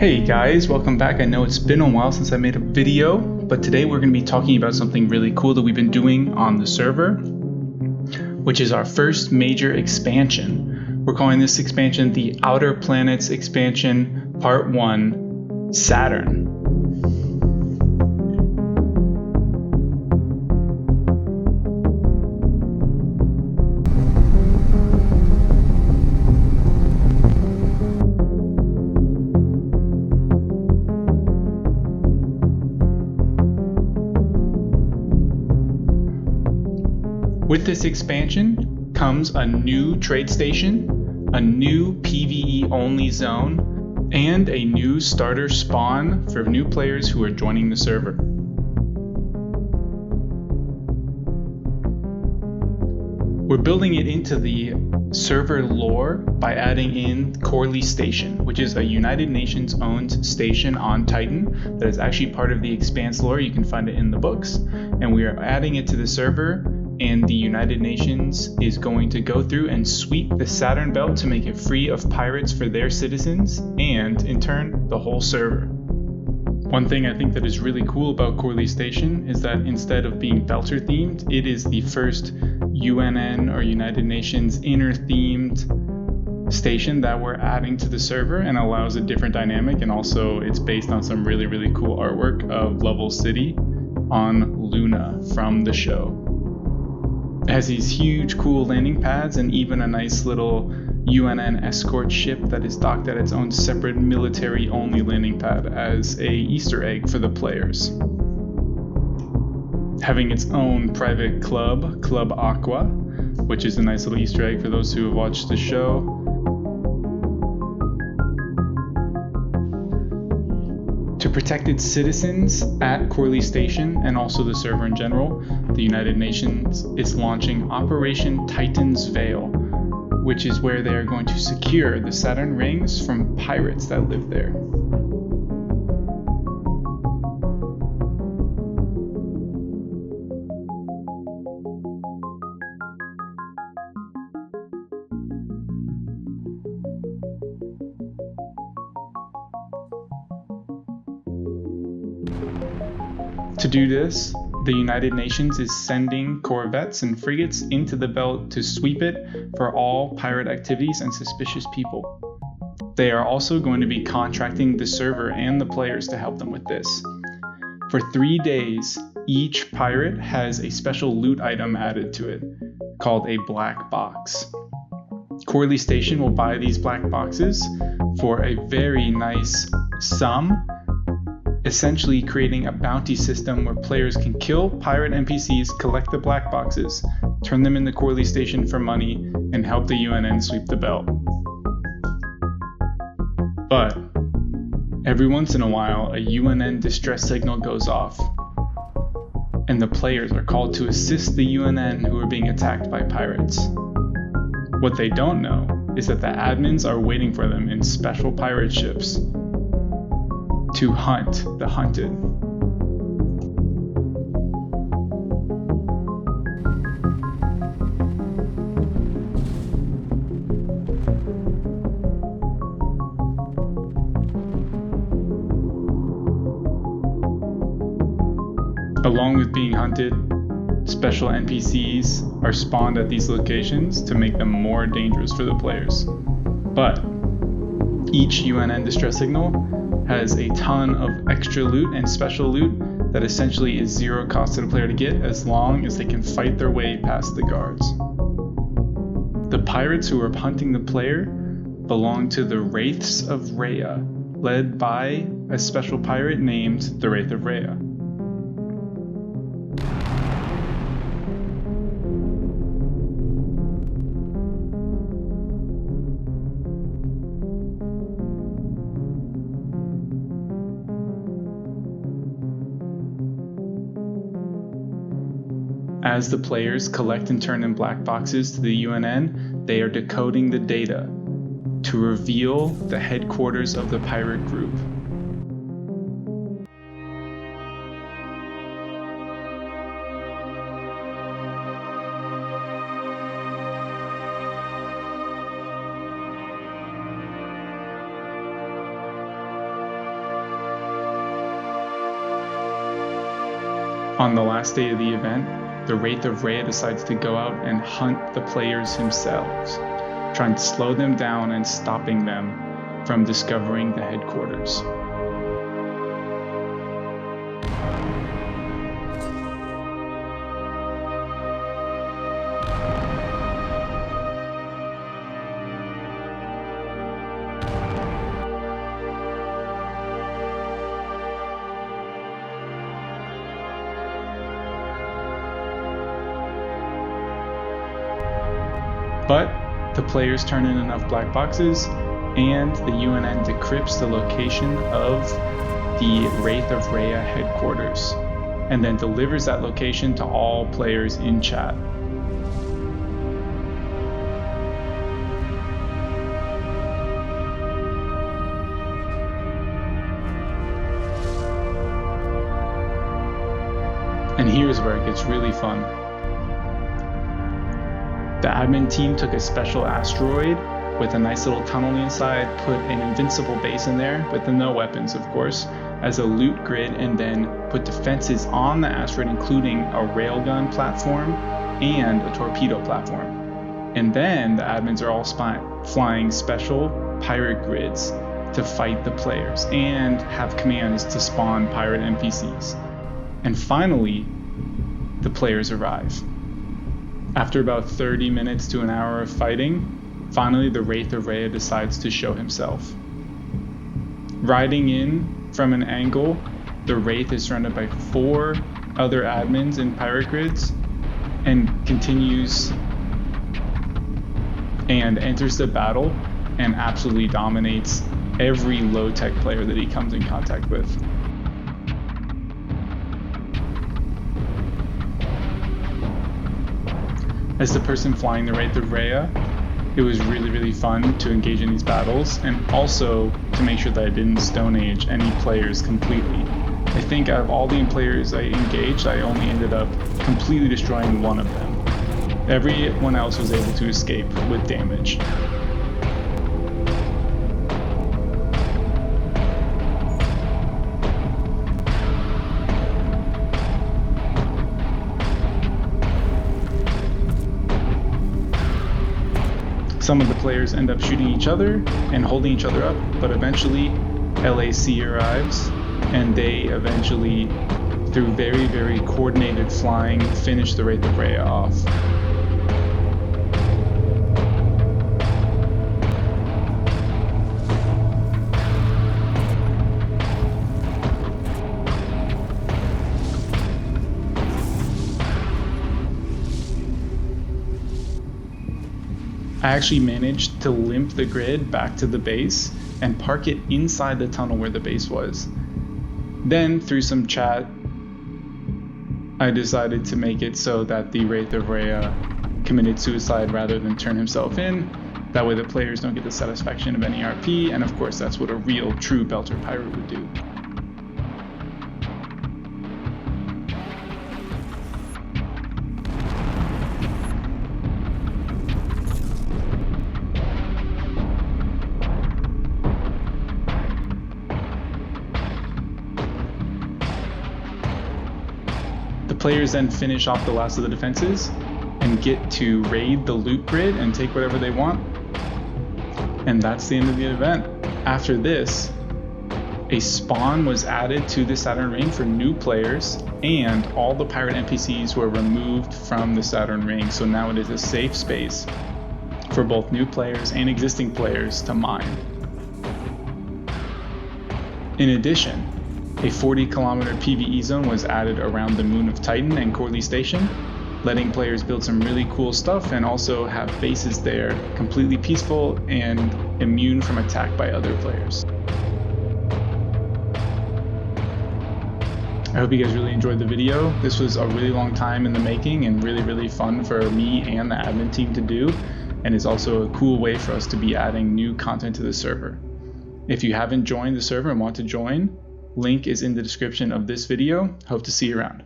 Hey guys, welcome back. I know it's been a while since I made a video, but today we're going to be talking about something really cool that we've been doing on the server, which is our first major expansion. We're calling this expansion the Outer Planets Expansion Part 1, Saturn. With this expansion comes a new trade station, a new PvE only zone, and a new starter spawn for new players who are joining the server. We're building it into the server lore by adding in Cellestee Station, which is a United Nations owned station on Titan that is actually part of the Expanse lore. You can find it in the books, and we are adding it to the server. And the United Nations is going to go through and sweep the Saturn belt to make it free of pirates for their citizens and, in turn, the whole server. One thing I think that is really cool about Cellestee Station is that instead of being Belter themed, it is the first UNN or United Nations inner themed station that we're adding to the server, and allows a different dynamic, and also it's based on some really cool artwork of Level City on Luna from the show. It has these huge cool landing pads and even a nice little UNN escort ship that is docked at its own separate military only landing pad as a Easter egg for the players. Having its own private club, Club Aqua, which is a nice little Easter egg for those who have watched the show. To protect its citizens at Cellestee Station and also the server in general, the United Nations is launching Operation Titan's Veil, which is where they are going to secure the Saturn rings from pirates that live there. To do this, the United Nations is sending corvettes and frigates into the belt to sweep it for all pirate activities and suspicious people. They are also going to be contracting the server and the players to help them with this. For 3 days, each pirate has a special loot item added to it, called a black box. Cellestee Station will buy these black boxes for a very nice sum, essentially creating a bounty system where players can kill pirate NPCs, collect the black boxes, turn them into Cellestee Station for money, and help the UNN sweep the belt. But every once in a while, a UNN distress signal goes off, and the players are called to assist the UNN who are being attacked by pirates. What they don't know is that the admins are waiting for them in special pirate ships to hunt the hunted. Along with being hunted, special NPCs are spawned at these locations to make them more dangerous for the players. But each UNN distress signal has a ton of extra loot and special loot that essentially is zero cost to the player to get as long as they can fight their way past the guards. The pirates who are hunting the player belong to the Wraiths of Rhea, led by a special pirate named the Wraith of Rhea. As the players collect and turn in black boxes to the UNN, they are decoding the data to reveal the headquarters of the pirate group. On the last day of the event, the Wraith of Rhea decides to go out and hunt the players themselves, trying to slow them down and stopping them from discovering the headquarters. But the players turn in enough black boxes, and the UNN decrypts the location of the Wraith of Rhea headquarters, and then delivers that location to all players in chat. And here's where it gets really fun. The admin team took a special asteroid with a nice little tunnel inside, put an invincible base in there with no weapons, of course, as a loot grid, and then put defenses on the asteroid, including a railgun platform and a torpedo platform. And then the admins are all flying special pirate grids to fight the players and have commands to spawn pirate NPCs. And finally, the players arrive. After about 30 minutes to an hour of fighting, finally the Wraith of Rhea decides to show himself. Riding in from an angle, the Wraith is surrounded by 4 other admins in pirate grids and continues and enters the battle and absolutely dominates every low-tech player that he comes in contact with. As the person flying the Wraith of Rhea, it was really fun to engage in these battles, and also to make sure that I didn't Stone Age any players completely. I think out of all the players I engaged, I only ended up completely destroying one of them. Everyone else was able to escape with damage. Some of the players end up shooting each other and holding each other up, but eventually LAC arrives, and they eventually, through very coordinated flying, finish the Wraith of Rhea off. I actually managed to limp the grid back to the base and park it inside the tunnel where the base was. Then, through some chat, I decided to make it so that the Wraith of Rhea committed suicide rather than turn himself in. That way the players don't get the satisfaction of any RP, and of course that's what a real, true Belter pirate would do. The players then finish off the last of the defenses and get to raid the loot grid and take whatever they want. And that's the end of the event. After this, a spawn was added to the Saturn ring for new players, and all the pirate NPCs were removed from the Saturn ring, so now it is a safe space for both new players and existing players to mine. In addition, a 40-kilometer PvE zone was added around the moon of Titan and Corley Station, letting players build some really cool stuff and also have bases there completely peaceful and immune from attack by other players. I hope you guys really enjoyed the video. This was a really long time in the making and really fun for me and the admin team to do, and is also a cool way for us to be adding new content to the server. If you haven't joined the server and want to join, link is in the description of this video. Hope to see you around.